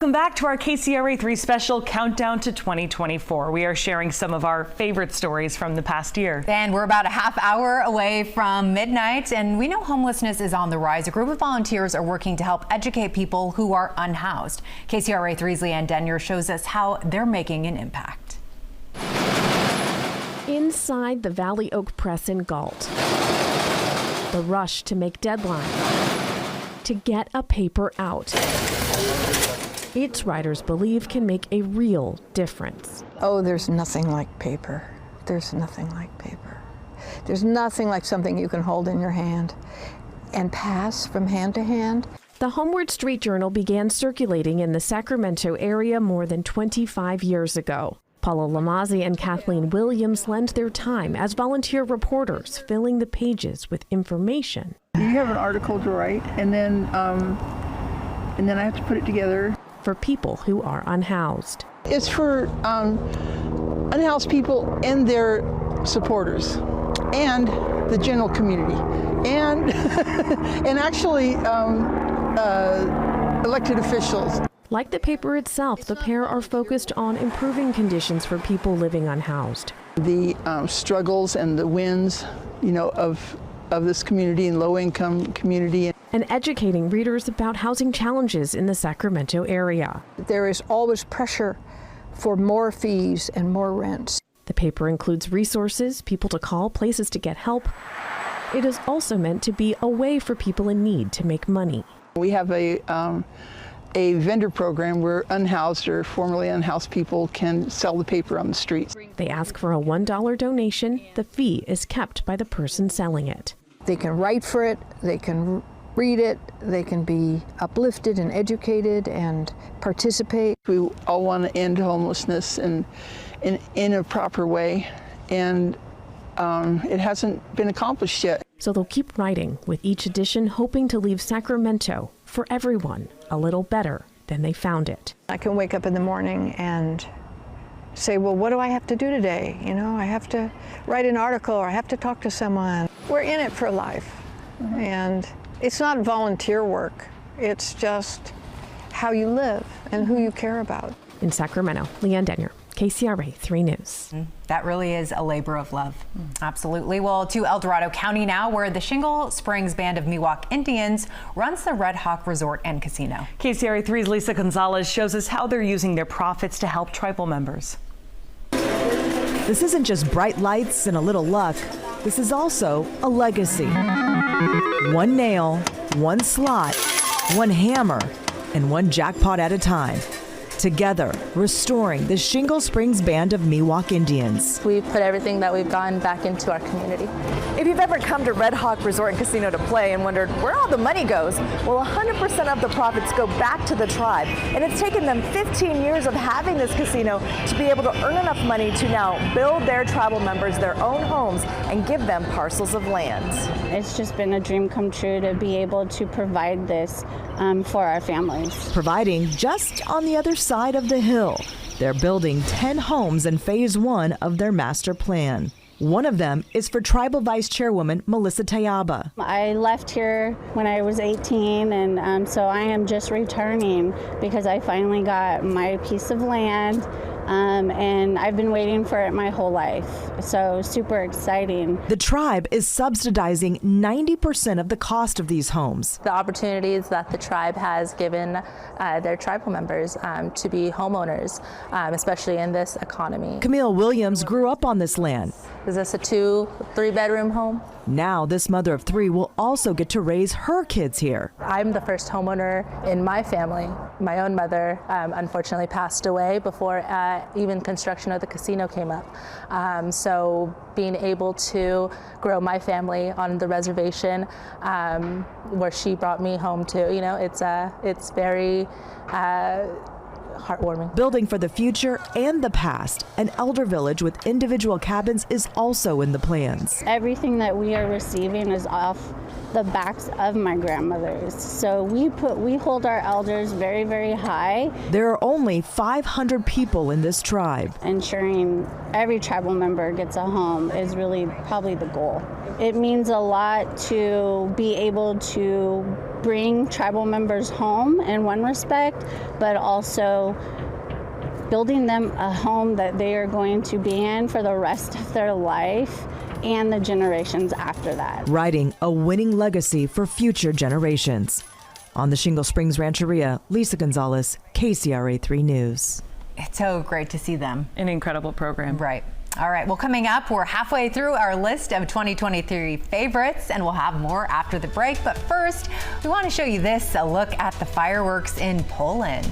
Welcome back to our KCRA3 special countdown to 2024. We are sharing some of our favorite stories from the past year. And we're about a half hour away from midnight, and we know homelessness is on the rise. A group of volunteers are working to help educate people who are unhoused. KCRA3's Leanne Denyer shows us how they're making an impact. Inside the Valley Oak Press in Galt, the rush to make deadline, to get a paper out. Its writers believe can make a real difference. Oh, there's nothing like paper. There's nothing like paper. There's nothing like something you can hold in your hand and pass from hand to hand. The Homeward Street Journal began circulating in the Sacramento area more than 25 years ago. Paula Lamazzi and Kathleen Williams lend their time as volunteer reporters, filling the pages with information. You have an article to write, and then I have to put it together. For people who are unhoused. It's for unhoused people and their supporters and the general community and and actually elected officials. Like the paper itself, the pair are focused on improving conditions for people living unhoused. The struggles and the wins, of this community and low-income community. And educating readers about housing challenges in the Sacramento area. There is always pressure for more fees and more rents. The paper includes resources, people to call, places to get help. It is also meant to be a way for people in need to make money. We have a vendor program where unhoused or formerly unhoused people can sell the paper on the streets. They ask for a $1 donation. The fee is kept by the person selling it. They can write for it, they can read it, they can be uplifted and educated and participate. We all want to end homelessness in a proper way, and it hasn't been accomplished yet. So they'll keep writing with each edition, hoping to leave Sacramento, for everyone, a little better than they found it. I can wake up in the morning and say, well, what do I have to do today? I have to write an article or I have to talk to someone. We're in it for life. And it's not volunteer work. It's just how you live and who you care about. In Sacramento, Leanne Denyer, KCRA 3 News. That really is a labor of love. Absolutely. Well, to El Dorado County now, where the Shingle Springs Band of Miwok Indians runs the Red Hawk Resort and Casino. KCRA 3's Lisa Gonzalez shows us how they're using their profits to help tribal members. This isn't just bright lights and a little luck. This is also a legacy. One nail, one slot, one hammer, and one jackpot at a time. Together, restoring the Shingle Springs Band of Miwok Indians. We've put everything that we've gotten back into our community. If you've ever come to Red Hawk Resort and Casino to play and wondered where all the money goes, well, 100% of the profits go back to the tribe. And it's taken them 15 years of having this casino to be able to earn enough money to now build their tribal members their own homes and give them parcels of land. It's just been a dream come true to be able to provide this for our families. Providing just on the other side of the hill. They're building 10 homes in phase 1 of their master plan. One of them is for Tribal Vice Chairwoman Melissa Tayaba. I left here when I was 18, and so I am just returning because I finally got my piece of land. And I've been waiting for it my whole life, so super exciting. The tribe is subsidizing 90% of the cost of these homes. The opportunities that the tribe has given their tribal members to be homeowners, especially in this economy. Camille Williams grew up on this land. Is this a 2-3 bedroom home? Now this mother of 3 will also get to raise her kids here. I'm the first homeowner in my family. My own mother unfortunately passed away before even construction of the casino came up. So being able to grow my family on the reservation where she brought me home to, it's very heartwarming. Building for the future and the past, an elder village with individual cabins is also in the plans. Everything that we are receiving is off the backs of my grandmothers. So we hold our elders very, very high. There are only 500 people in this tribe. Ensuring every tribal member gets a home is really probably the goal. It means a lot to be able to bring tribal members home in one respect, but also building them a home that they are going to be in for the rest of their life and the generations after that. Writing a winning legacy for future generations. On the Shingle Springs Rancheria, Lisa Gonzalez, KCRA 3 News. It's so great to see them. An incredible program. Right. All right. Well, coming up, we're halfway through our list of 2023 favorites, and we'll have more after the break. But first, we want to show you this, a look at the fireworks in Poland.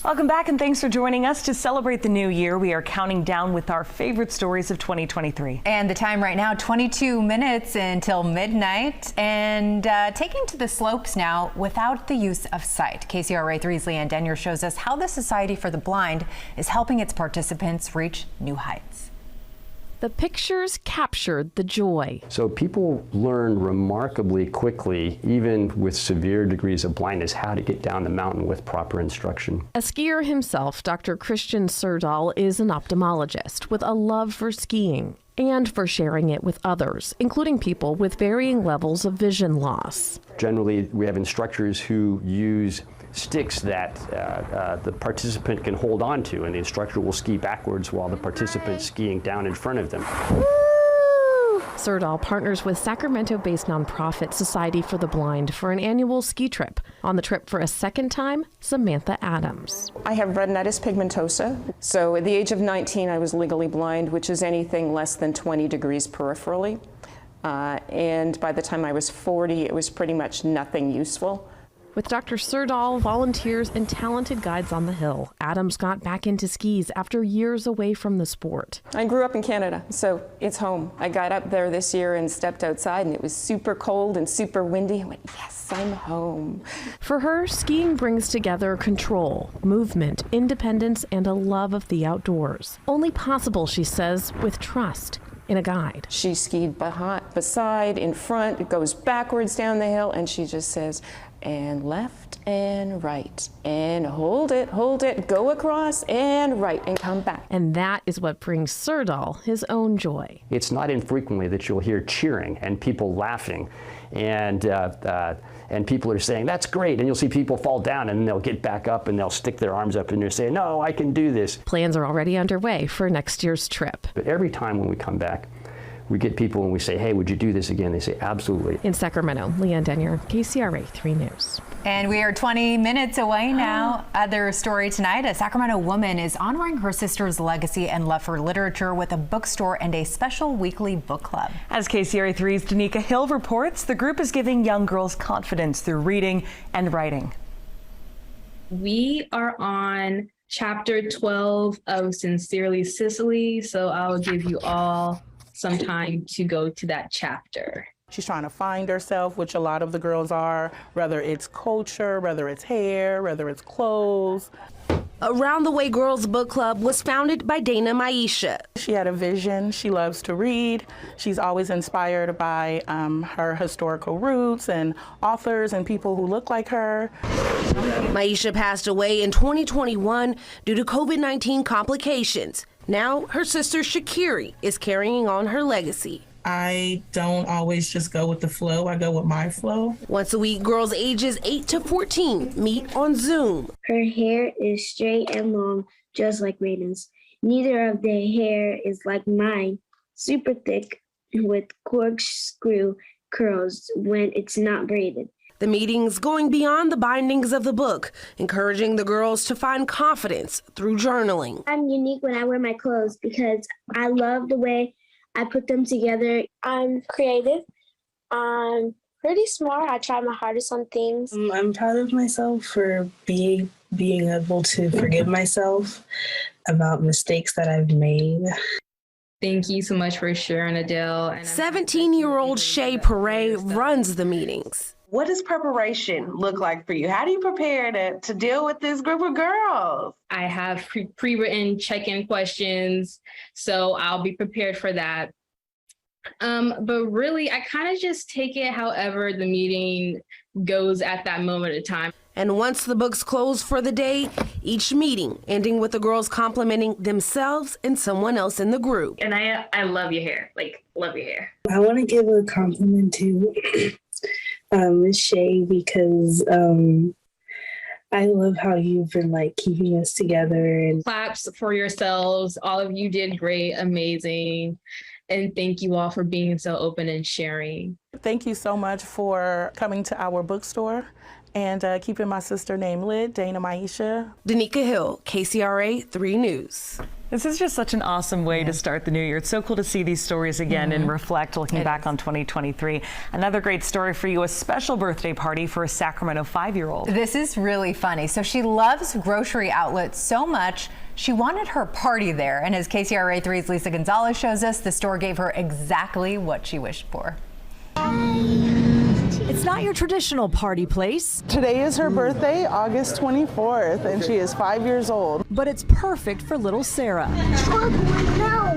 Welcome back, and thanks for joining us. To celebrate the new year, we are counting down with our favorite stories of 2023. And the time right now, 22 minutes until midnight, and taking to the slopes now without the use of sight. KCRA 3's Leanne Denyer shows us how the Society for the Blind is helping its participants reach new heights. The pictures captured the joy. So people learn remarkably quickly, even with severe degrees of blindness, how to get down the mountain with proper instruction. A skier himself, Dr. Christian Serdal is an ophthalmologist with a love for skiing and for sharing it with others, including people with varying levels of vision loss. Generally, we have instructors who use sticks that the participant can hold on to, and the instructor will ski backwards while the participant's skiing down in front of them. Serdal partners with Sacramento-based nonprofit Society for the Blind for an annual ski trip. On the trip for a second time, Samantha Adams. I have retinitis pigmentosa. So at the age of 19, I was legally blind, which is anything less than 20 degrees peripherally. And by the time I was 40, it was pretty much nothing useful. With Dr. Serdal, volunteers, and talented guides on the hill, Adams got back into skis after years away from the sport. I grew up in Canada, so it's home. I got up there this year and stepped outside, and it was super cold and super windy. I went, yes, I'm home. For her, skiing brings together control, movement, independence, and a love of the outdoors. Only possible, she says, with trust in a guide. She skied beside, in front, it goes backwards down the hill, and she just says, and left and right, and hold it, go across and right, and come back. And that is what brings Serdal his own joy. It's not infrequently that you'll hear cheering and people laughing, and people are saying, that's great, and you'll see people fall down and then they'll get back up and they'll stick their arms up and they'll say, no, I can do this. Plans are already underway for next year's trip. But every time when we come back, we get people and we say, hey, would you do this again? They say, absolutely. In Sacramento, Leanne Denyer, KCRA 3 News. And we are 20 minutes away now. Other story tonight, a Sacramento woman is honoring her sister's legacy and love for literature with a bookstore and a special weekly book club. As KCRA 3's Danica Hill reports, the group is giving young girls confidence through reading and writing. We are on chapter 12 of Sincerely Cicely, so I'll give you all some time to go to that chapter. She's trying to find herself, which a lot of the girls are, whether it's culture, whether it's hair, whether it's clothes. Around the Way Girls Book Club was founded by Dana Maisha. She had a vision. She loves to read. She's always inspired by her historical roots and authors and people who look like her. Maisha passed away in 2021 due to COVID-19 complications. Now her sister Shakiri is carrying on her legacy. I don't always just go with the flow. I go with my flow. Once a week, girls ages 8 to 14 meet on Zoom. Her hair is straight and long, just like Raiden's. Neither of their hair is like mine, super thick with corkscrew curls when it's not braided. The meetings going beyond the bindings of the book, encouraging the girls to find confidence through journaling. I'm unique when I wear my clothes because I love the way I put them together. I'm creative. I'm pretty smart. I try my hardest on things. I'm proud of myself for being able to forgive myself about mistakes that I've made. Thank you so much for sharing, Adele. 17-year-old Shay Perret runs the meetings. What does preparation look like for you? How do you prepare to deal with this group of girls? I have pre-written check-in questions, so I'll be prepared for that. But really, I kind of just take it however the meeting goes at that moment of time. And once the books close for the day, each meeting ending with the girls complimenting themselves and someone else in the group. And I love your hair, love your hair. I want to give a compliment to Miss Shay because I love how you've been keeping us together. And claps for yourselves. All of you did great, amazing. And thank you all for being so open and sharing. Thank you so much for coming to our bookstore and keeping my sister name lit, Dana Maisha. Danica Hill, KCRA 3 News. This is just such an awesome way to start the new year. It's so cool to see these stories again and reflect, looking back on 2023. Another great story for you, a special birthday party for a Sacramento 5-year-old. This is really funny. So she loves grocery outlets so much, she wanted her party there. And as KCRA 3's Lisa Gonzalez shows us, the store gave her exactly what she wished for. It's not your traditional party place. Today is her birthday, August 24th, and she is 5 years old. But it's perfect for little Sarah.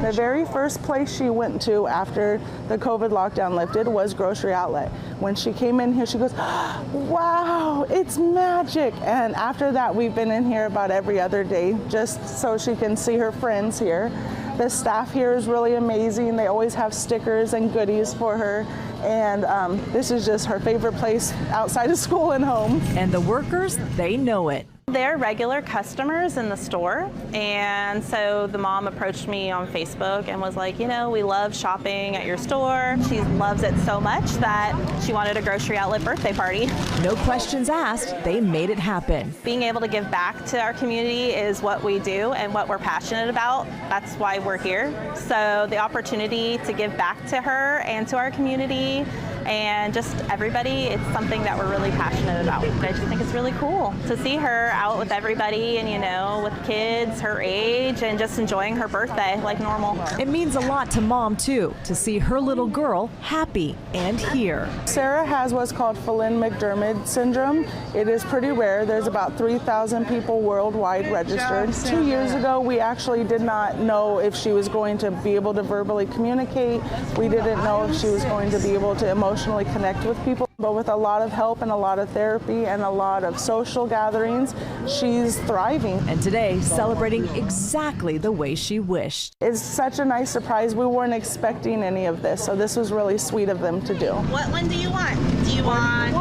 The very first place she went to after the COVID lockdown lifted was Grocery Outlet. When she came in here, she goes, wow, it's magic. And after that, we've been in here about every other day just so she can see her friends here. The staff here is really amazing. They always have stickers and goodies for her. And this is just her favorite place outside of school and home. And the workers, they know it. They're regular customers in the store, and so the mom approached me on Facebook and was like, you know, we love shopping at your store. She loves it so much that she wanted a Grocery Outlet birthday party. No questions asked, they made it happen. Being able to give back to our community is what we do and what we're passionate about. That's why we're here. So the opportunity to give back to her and to our community and just everybody. It's something that we're really passionate about. I just think it's really cool to see her out with everybody and, with kids her age and just enjoying her birthday like normal. It means a lot to Mom, too, to see her little girl happy and here. Sarah has what's called Phelan-McDermid syndrome. It is pretty rare. There's about 3,000 people worldwide registered. 2 years ago, we actually did not know if she was going to be able to verbally communicate. We didn't know if she was going to be able to emotionally connect with people. But with a lot of help and a lot of therapy and a lot of social gatherings, she's thriving. And today, celebrating exactly the way she wished. It's such a nice surprise. We weren't expecting any of this, so this was really sweet of them to do. What one do you want? Do you want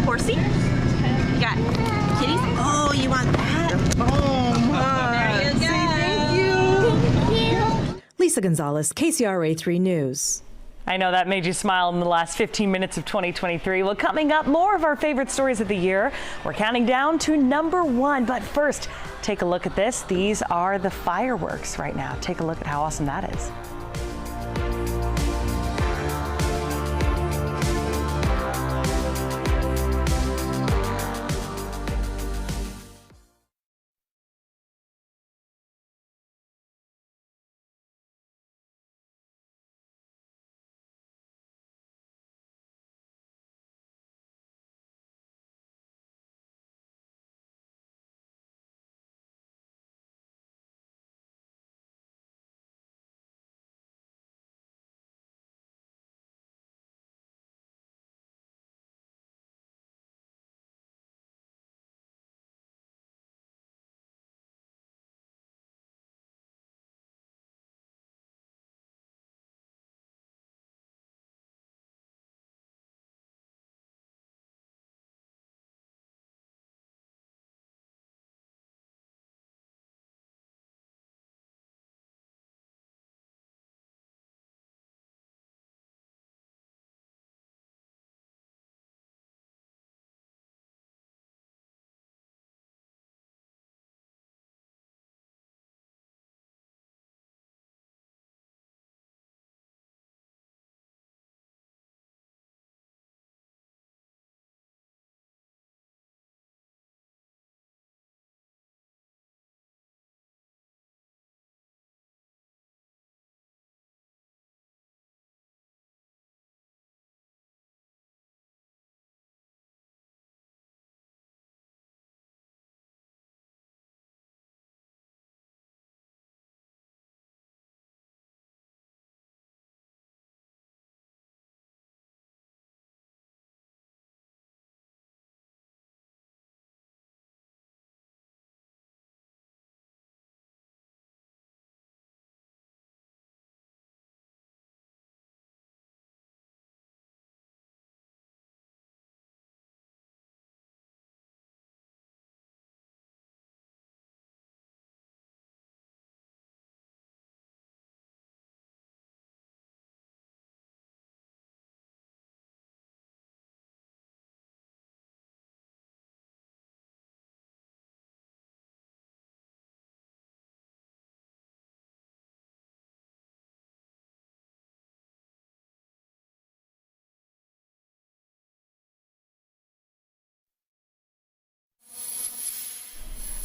horsey? You got kitties? Oh, you want that? There you go. Thank you. Lisa Gonzalez, KCRA 3 News. I know that made you smile in the last 15 minutes of 2023. Well, coming up, more of our favorite stories of the year. We're counting down to #1. But first, take a look at this. These are the fireworks right now. Take a look at how awesome that is.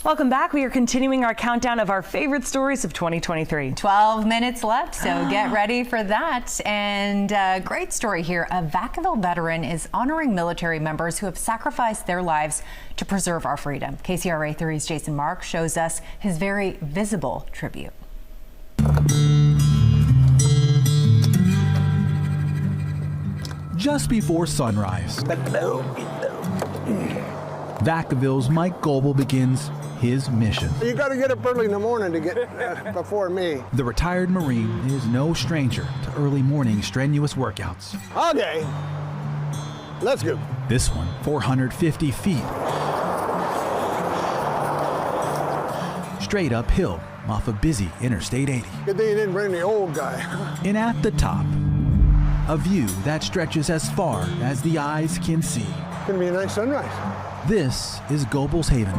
Welcome back. We are continuing our countdown of our favorite stories of 2023. 12 minutes left, so get ready for that. And great story here. A Vacaville veteran is honoring military members who have sacrificed their lives to preserve our freedom. KCRA 3's Jason Mark shows us his very visible tribute. Just before sunrise, Vacaville's Mike Goebel begins his mission. You got to get up early in the morning to get before me. The retired Marine is no stranger to early morning strenuous workouts. Okay, let's go. This one, 450 feet. Straight uphill off a busy Interstate 80. Good thing you didn't bring the old guy. And at the top, a view that stretches as far as the eyes can see. It's gonna be a nice sunrise. This is Goebel's Haven.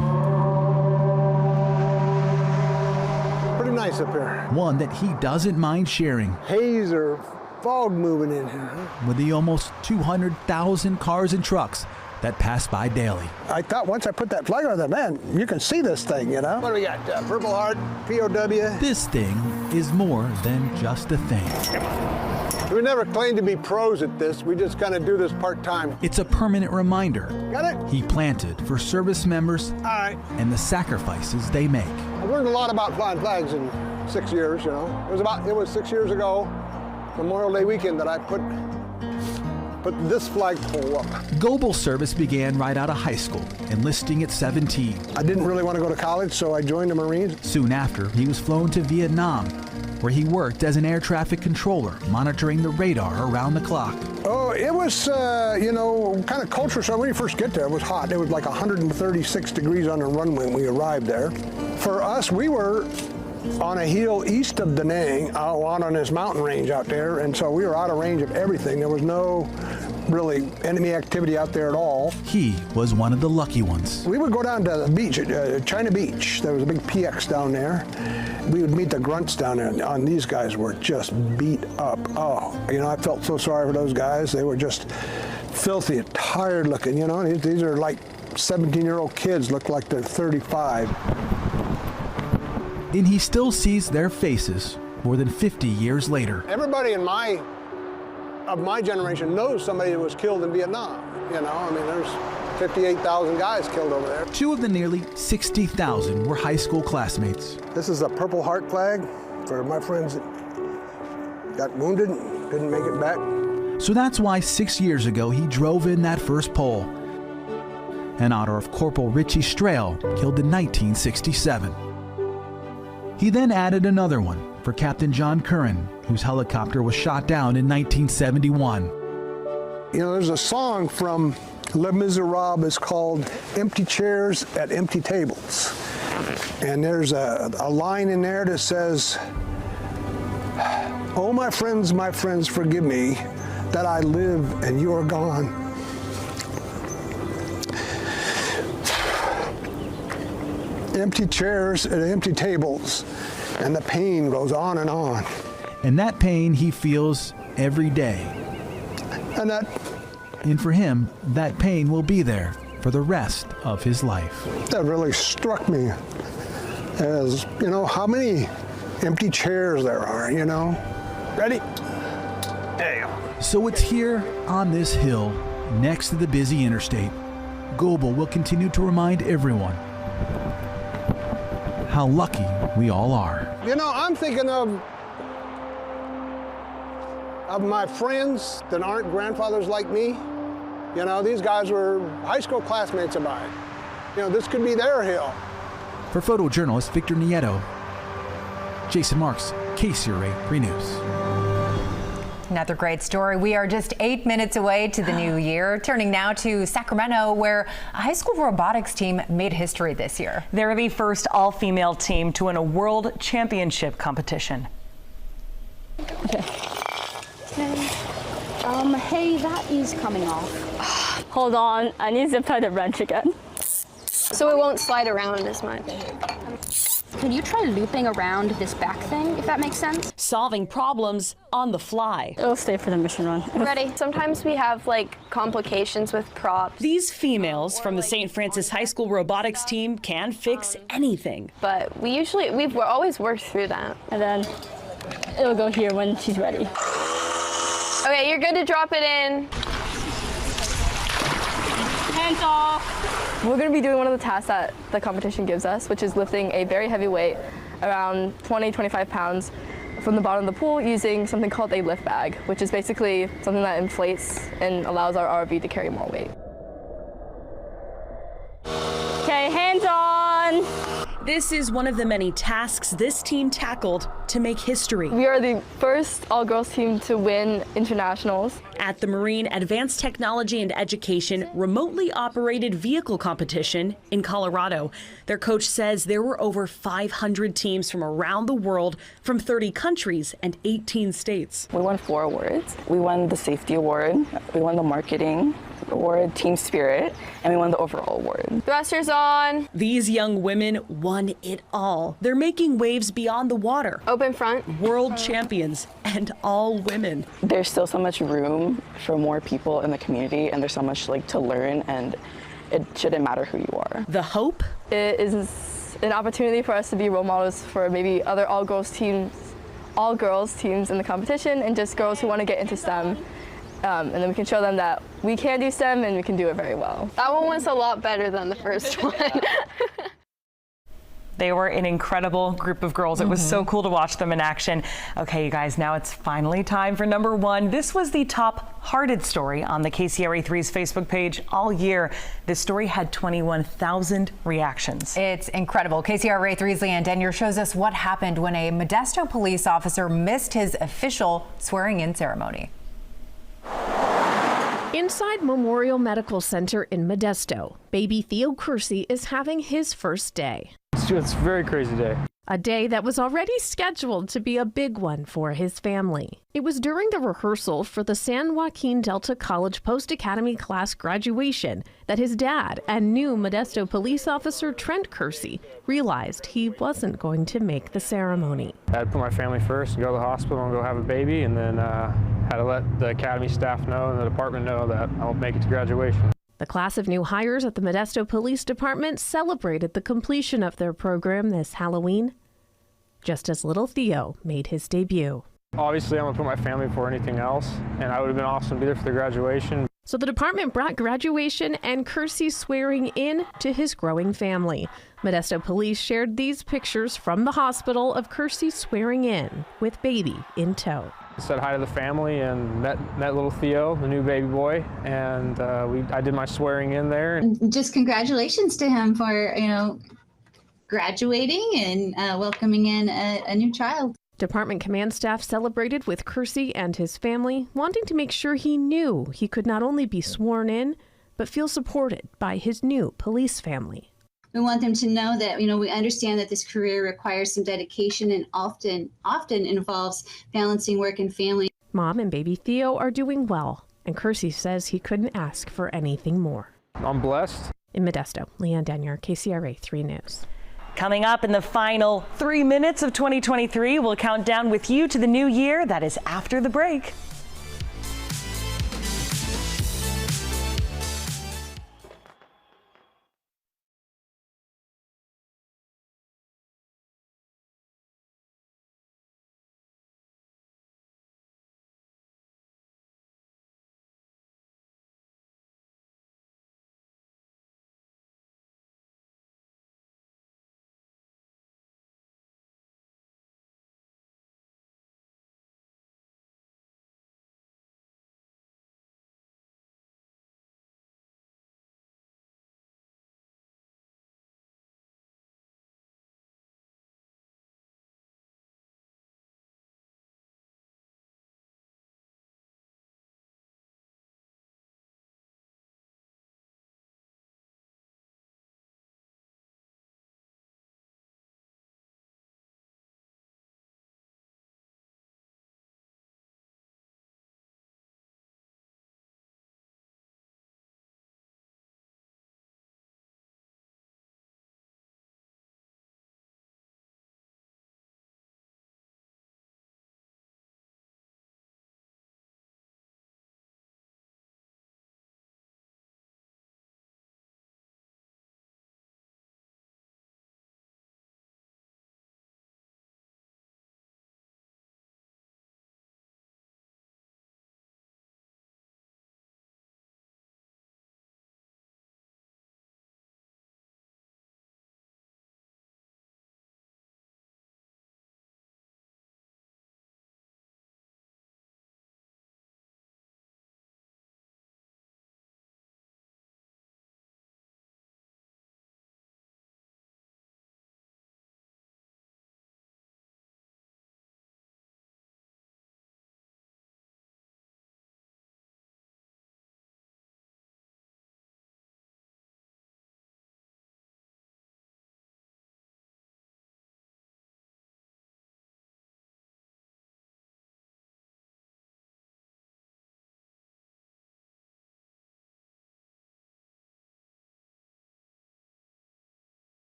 Pretty nice up here. One that he doesn't mind sharing. Haze or fog moving in here, huh? with the almost 200,000 cars and trucks that pass by daily. I thought once I put that flag on there, man, you can see this thing, you know? What do we got? Purple Heart, POW. This thing is more than just a thing. We never claimed to be pros at this. We just kind of do this part-time. It's a permanent reminder Got it? he planted for service members All right. and the sacrifices they make. I learned a lot about flying flags in 6 years, you know. It was 6 years ago, Memorial Day weekend, that I put this flagpole up. Goebel service began right out of high school, enlisting at 17. I didn't really want to go to college, so I joined the Marines. Soon after, he was flown to Vietnam, where he worked as an air traffic controller, monitoring the radar around the clock. Oh, it was, you know, kind of culture. So when you first get there, it was hot. It was like 136 degrees on the runway when we arrived there. For us, we were on a hill east of Da Nang, out on this mountain range out there, and so we were out of range of everything. There was no really enemy activity out there at all. He was one of the lucky ones. We would go down to the beach, China Beach. There was a big PX down there. We would meet the grunts down there, and these guys were just beat up. Oh, you know, I felt so sorry for those guys. They were just filthy, tired looking, you know. These are like 17-year-old kids, look like they're 35. And he still sees their faces more than 50 years later. Everybody of my generation knows somebody that was killed in Vietnam. You know, I mean, there's 58,000 guys killed over there. Two of the nearly 60,000 were high school classmates. This is a Purple Heart flag for my friends that got wounded, didn't make it back. So that's why 6 years ago he drove in that first pole in honor of Corporal Richie Strail, killed in 1967. He then added another one for Captain John Curran, whose helicopter was shot down in 1971. You know, there's a song from Les Miserables. It's called Empty Chairs at Empty Tables. And there's a line in there that says, "Oh, my friends, forgive me that I live and you are gone. Empty chairs at empty tables," and the pain goes on and on. And that pain he feels every day. And for him, that pain will be there for the rest of his life. That really struck me as, you know, how many empty chairs there are, you know. Ready? There you go. So it's here on this hill, next to the busy interstate. Goebel will continue to remind everyone how lucky we all are. You know, I'm thinking of my friends that aren't grandfathers like me. You know, these guys were high school classmates of mine. You know, this could be their hill. For photojournalist Victor Nieto, Jason Marks, KCRA 3 News. Another great story. We are just 8 minutes away to the new year. Turning now to Sacramento, where a high school robotics team made history this year. They're the first all-female team to win a world championship competition. Okay. Hey, that is coming off. Hold on, I need to put the wrench again. So it won't slide around as much. Can you try looping around this back thing, if that makes sense? Solving problems on the fly. It'll stay for the mission run. Ready? Sometimes we have like complications with props. These females from the St. Francis High School robotics team can fix anything. But we've always worked through that. And then it'll go here when she's ready. Okay, you're good to drop it in. Hands off. We're going to be doing one of the tasks that the competition gives us, which is lifting a very heavy weight, around 20-25 pounds, from the bottom of the pool using something called a lift bag, which is basically something that inflates and allows our RV to carry more weight. Okay, hands on. This is one of the many tasks this team tackled to make history. We are the first all-girls team to win internationals. At the Marine Advanced Technology and Education remotely operated vehicle competition in Colorado. Their coach says there were over 500 teams from around the world from 30 countries and 18 states. We won 4 awards. We won the safety award. We won the marketing. award, Team Spirit, and we won the overall award. Thrusters on. These young women won it all. They're making waves beyond the water. Open front. World champions, and all women. There's still so much room for more people in the community, and there's so much to learn, and it shouldn't matter who you are. The hope? It is an opportunity for us to be role models for maybe other all-girls teams in the competition, and just girls who want to get into STEM. And then we can show them that we can do STEM and we can do it very well. That one was a lot better than the first one. They were an incredible group of girls. It was so cool to watch them in action. Okay, you guys, now it's finally time for number one. This was the top hearted story on the KCRA3's Facebook page all year. This story had 21,000 reactions. It's incredible. KCRA3's Leanne Denyer shows us what happened when a Modesto police officer missed his official swearing-in ceremony. Inside Memorial Medical Center in Modesto, baby Theo Kersey is having his first day. It's a very crazy day. A day that was already scheduled to be a big one for his family. It was during the rehearsal for the San Joaquin Delta College Post-Academy class graduation that his dad and new Modesto police officer Trent Kersey realized he wasn't going to make the ceremony. I had to put my family first and go to the hospital and go have a baby, and then had to let the academy staff know and the department know that I won't make it to graduation. The class of new hires at the Modesto Police Department celebrated the completion of their program this Halloween, just as little Theo made his debut. Obviously, I'm going to put my family before anything else, and I would have been awesome to be there for the graduation. So the department brought graduation and Kersey swearing in to his growing family. Modesto police shared these pictures from the hospital of Kersey swearing in with baby in tow. I said hi to the family and met little Theo, the new baby boy, and I did my swearing in there. Just congratulations to him for, graduating and welcoming in a new child. Department command staff celebrated with Kersey and his family, wanting to make sure he knew he could not only be sworn in, but feel supported by his new police family. We want them to know that, we understand that this career requires some dedication and often involves balancing work and family. Mom and baby Theo are doing well, and Kersey says he couldn't ask for anything more. I'm blessed. In Modesto, Leanne Denyer, KCRA 3 News. Coming up in the final 3 minutes of 2023, we'll count down with you to the new year. That is after the break.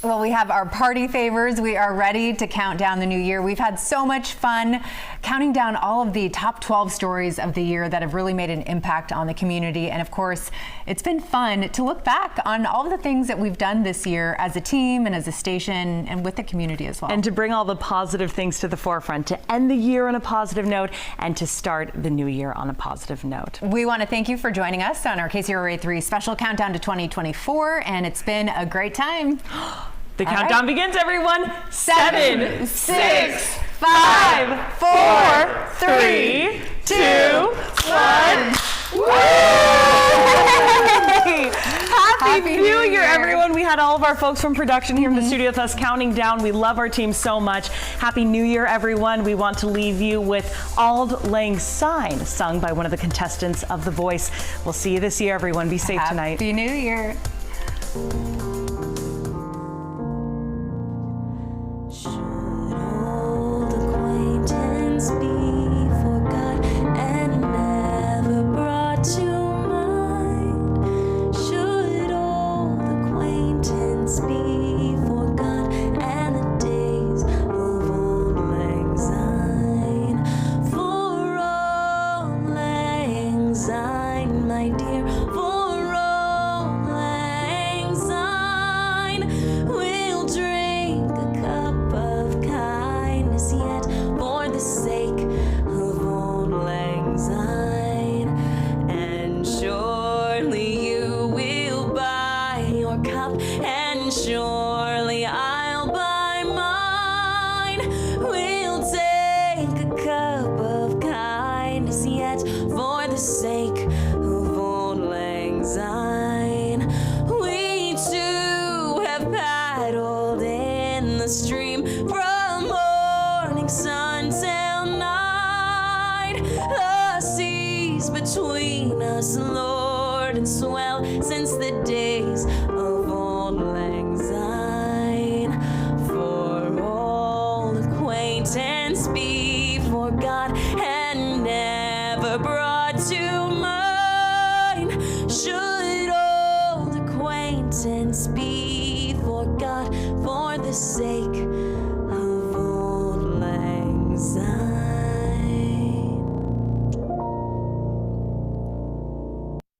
Well, we have our party favors. We are ready to count down the new year. We've had so much fun counting down all of the top 12 stories of the year that have really made an impact on the community. And of course, it's been fun to look back on all of the things that we've done this year as a team and as a station and with the community as well. And to bring all the positive things to the forefront, to end the year on a positive note and to start the new year on a positive note. We want to thank you for joining us on our KCRA 3 special countdown to 2024, and it's been a great time. The countdown begins, everyone. 7, 6, 5, 4, 3, 2, 1. Happy New Year, everyone. We had all of our folks from production here in the studio with us counting down. We love our team so much. Happy New Year, everyone. We want to leave you with Auld Lang Syne, sung by one of the contestants of The Voice. We'll see you this year, everyone. Be safe tonight. Happy New Year. Surely I'll buy mine. We'll take a cup of kindness yet for the sake of Auld Lang Syne. We too have paddled in the stream from morning sun till night. The seas between us, Lord, and swell since the days of Auld Lang Syne. For old acquaintance be forgot and never brought to mind. Should old acquaintance be forgot for the sake